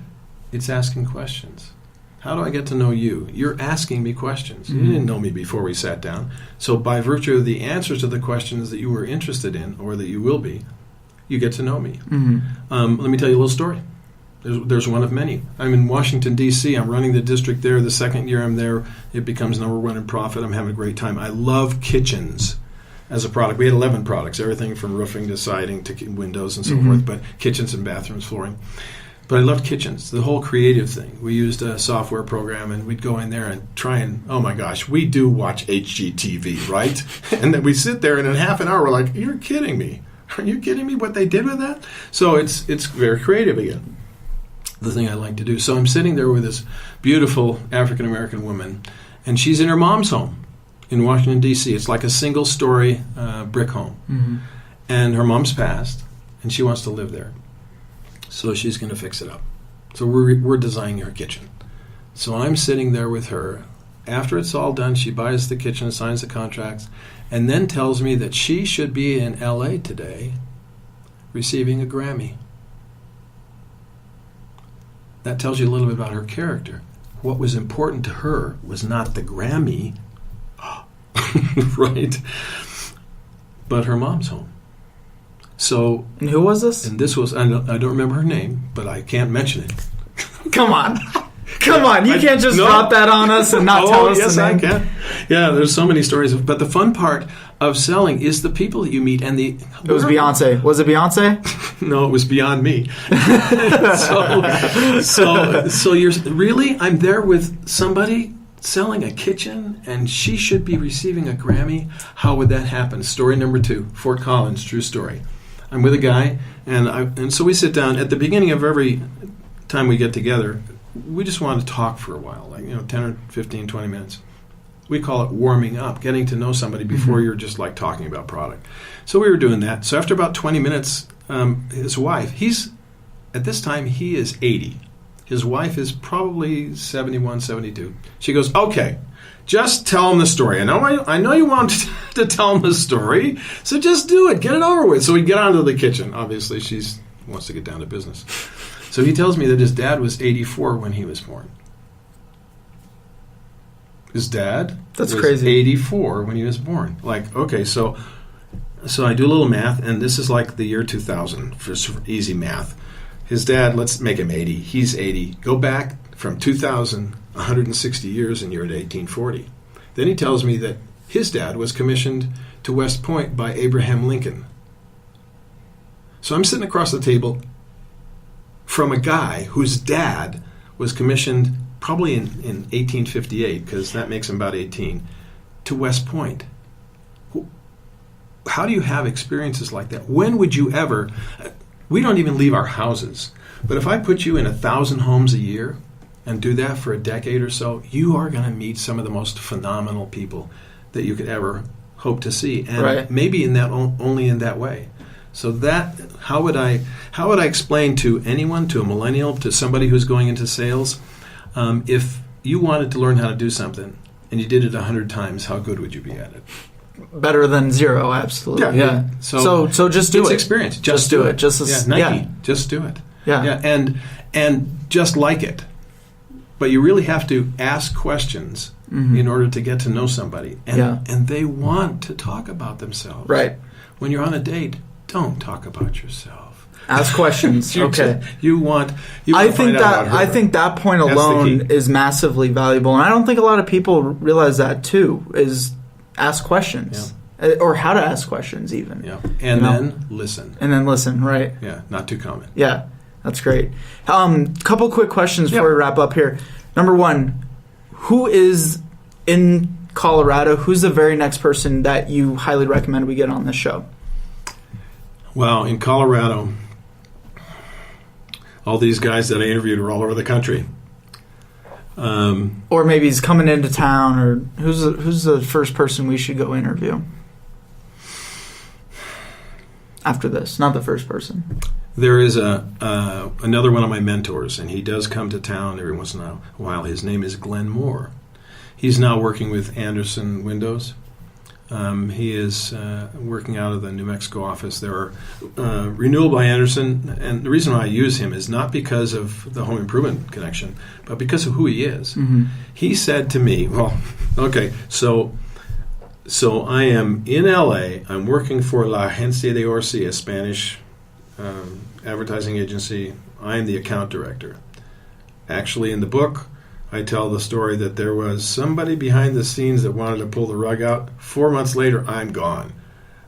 it's asking questions. How do I get to know you? You're asking me questions. You didn't know me before we sat down. So by virtue of the answers to the questions that you were interested in, or that you will be, you get to know me. Let me tell you a little story. There's one of many. I'm in Washington, D.C. I'm running the district there. The second year I'm there, it becomes number one in profit. I'm having a great time. I love kitchens as a product. We had 11 products, everything from roofing to siding to windows and so forth, but kitchens and bathrooms, flooring. But I loved kitchens, the whole creative thing. We used a software program, and we'd go in there and try and, oh my gosh, we do watch HGTV, right? And then we sit there, and in half an hour, we're like, you're kidding me. Are you kidding me what they did with that? So it's very creative again, the thing I like to do. So I'm sitting there with this beautiful African-American woman, and she's in her mom's home in Washington, D.C. It's like a single-story brick home. And her mom's passed, and she wants to live there. So she's going to fix it up. So we're designing her kitchen. So I'm sitting there with her. After it's all done, she buys the kitchen, signs the contracts, and then tells me that she should be in L.A. today receiving a Grammy. That tells you a little bit about her character. What was important to her was not the Grammy, right? But her mom's home. So, and who was this? And this was, I don't remember her name, but I can't mention it. Come on. You can't just drop that on us and not tell us the name. Yes, I can. Yeah, there's so many stories. But the fun part of selling is the people that you meet. And it was Beyonce. Was it Beyonce? No, it was beyond me. So you're really, I'm there with somebody selling a kitchen, and she should be receiving a Grammy. How would that happen? Story number 2, Fort Collins, true story. I'm with a guy, and so we sit down. At the beginning of every time we get together, we just want to talk for a while, like 10 or 15, 20 minutes. We call it warming up, getting to know somebody before you're just like talking about product. So we were doing that. So after about 20 minutes, his wife, at this time, he is 80. His wife is probably 71, 72. She goes, okay, Just tell him the story. I know you want to tell him the story, so just do it. Get it over with. So we get onto the kitchen. Obviously, she wants to get down to business. So he tells me that his dad was 84 when he was born. His dad was crazy. 84 when he was born. Like, okay, so I do a little math, and this is like the year 2000 for easy math. His dad, let's make him 80. He's 80. Go back from 2000, 160 years, and you're at 1840. Then he tells me that his dad was commissioned to West Point by Abraham Lincoln. So I'm sitting across the table from a guy whose dad was commissioned probably in 1858, because that makes him about 18, to West Point. How do you have experiences like that? When would you ever... We don't even leave our houses. But if I put you in 1,000 homes a year and do that for a decade or so, you are going to meet some of the most phenomenal people that you could ever hope to see. And maybe only in that way. So that, how would I explain to anyone, to a millennial, to somebody who's going into sales, if you wanted to learn how to do something and you did it 100 times, how good would you be at it? Better than zero, absolutely. Yeah. So just do it. It's experience. Just do it. Nike. Just do it. Yeah. And just like it. But you really have to ask questions in order to get to know somebody. And they want to talk about themselves. Right. When you're on a date, don't talk about yourself. Ask questions. Okay. I think that point alone is massively valuable, and I don't think a lot of people realize that too. Is ask questions, or how to ask questions, even. Yeah. And then listen. Right? Yeah. Not too common. Yeah, that's great. Couple quick questions before we wrap up here. Number one, who is in Colorado? Who's the very next person that you highly recommend we get on this show? Well, in Colorado, all these guys that I interviewed are all over the country. Or maybe he's coming into town, or who's the first person we should go interview after this? Not the first person. There is another one of my mentors, and he does come to town every once in a while. His name is Glenn Moore. He's now working with Anderson Windows. He is working out of the New Mexico office. They're renewal by Anderson, and the reason why I use him is not because of the home improvement connection, but because of who he is. Mm-hmm. He said to me, well, okay, so I am in LA. I'm working for La Agencia de Orsi, a Spanish advertising agency. I am the account director. Actually, in the book, I tell the story that there was somebody behind the scenes that wanted to pull the rug out. 4 months later, I'm gone.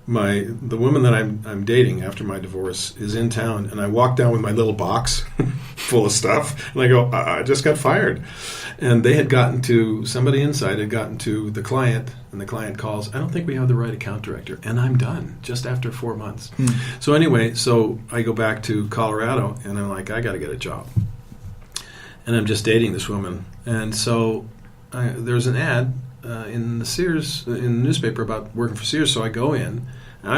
The woman that I'm dating after my divorce is in town, and I walk down with my little box full of stuff, and I go, I just got fired. And somebody inside had gotten to the client, and the client calls, I don't think we have the right account director, and I'm done just after 4 months. So anyway, I go back to Colorado, and I'm like, I got to get a job. And I'm just dating this woman. And so there's an ad in the newspaper about working for Sears. So I go in. And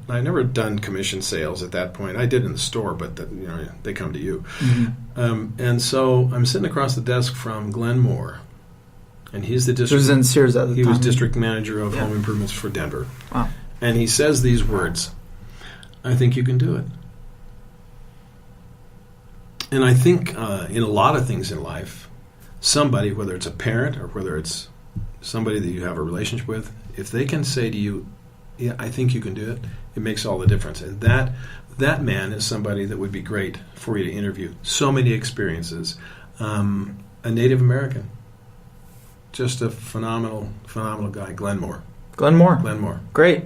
I've never done commission sales at that point. I did in the store, but they come to you. Mm-hmm. And so I'm sitting across the desk from Glenn Moore, and he's the district. He was in Sears at the time. He was district manager of home improvements for Denver. Wow. And he says these words, I think you can do it. And I think in a lot of things in life, somebody, whether it's a parent or whether it's somebody that you have a relationship with, if they can say to you, yeah, I think you can do it, it makes all the difference. And that man is somebody that would be great for you to interview. So many experiences. A Native American. Just a phenomenal guy, Glenn Moore. Glenn Moore. Great.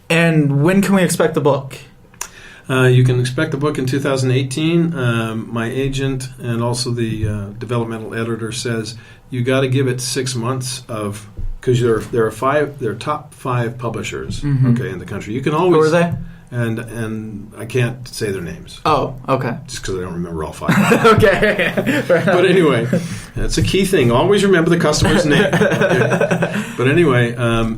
And when can we expect the book? You can expect the book in 2018. My agent and also the developmental editor says you got to give it 6 months of, because there are top 5 publishers in the country. You can always. Who are they? And I can't say their names. Oh, okay. Just because I don't remember all 5. Okay. But anyway, that's a key thing. Always remember the customer's name. Okay? But anyway,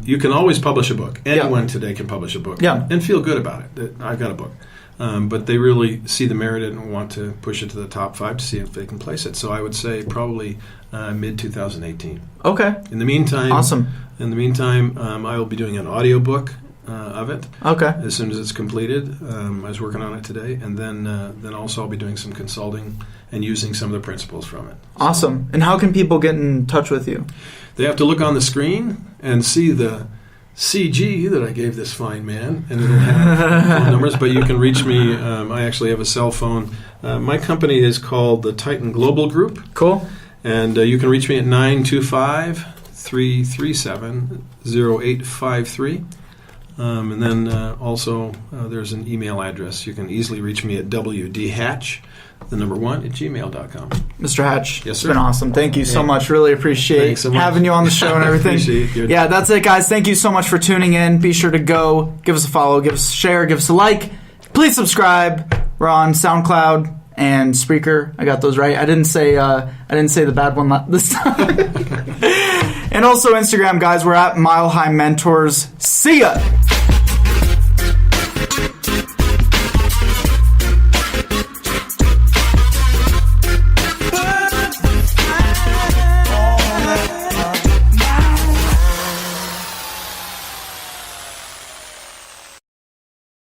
you can always publish a book. Anyone today can publish a book. Yeah. And feel good about it. I've got a book. But they really see the merit in it and want to push it to the top 5 to see if they can place it. So I would say probably mid-2018. Okay. In the meantime, Awesome. I will be doing an audiobook of it. Okay. As soon as it's completed. I was working on it today. And then also I'll be doing some consulting and using some of the principles from it. Awesome. And how can people get in touch with you? They have to look on the screen and see the CG that I gave this fine man, and it'll have phone numbers, but you can reach me. I actually have a cell phone. My company is called the Titan Global Group. Cool. And you can reach me at 925-337-0853. And then also there's an email address. You can easily reach me at wdhatch1@gmail.com. Mr. Hatch, Yes, it's sir. been awesome. Thank you so much. Really appreciate Thanks so much. having you on the show and everything. Appreciate it. Yeah, that's it, guys. Thank you so much for tuning in. Be sure to go, give us a follow, give us a share, give us a like. Please subscribe. We're on SoundCloud and Spreaker. I got those right. I didn't say the bad one this time. And also Instagram, guys. We're at Mile High Mentors. See ya.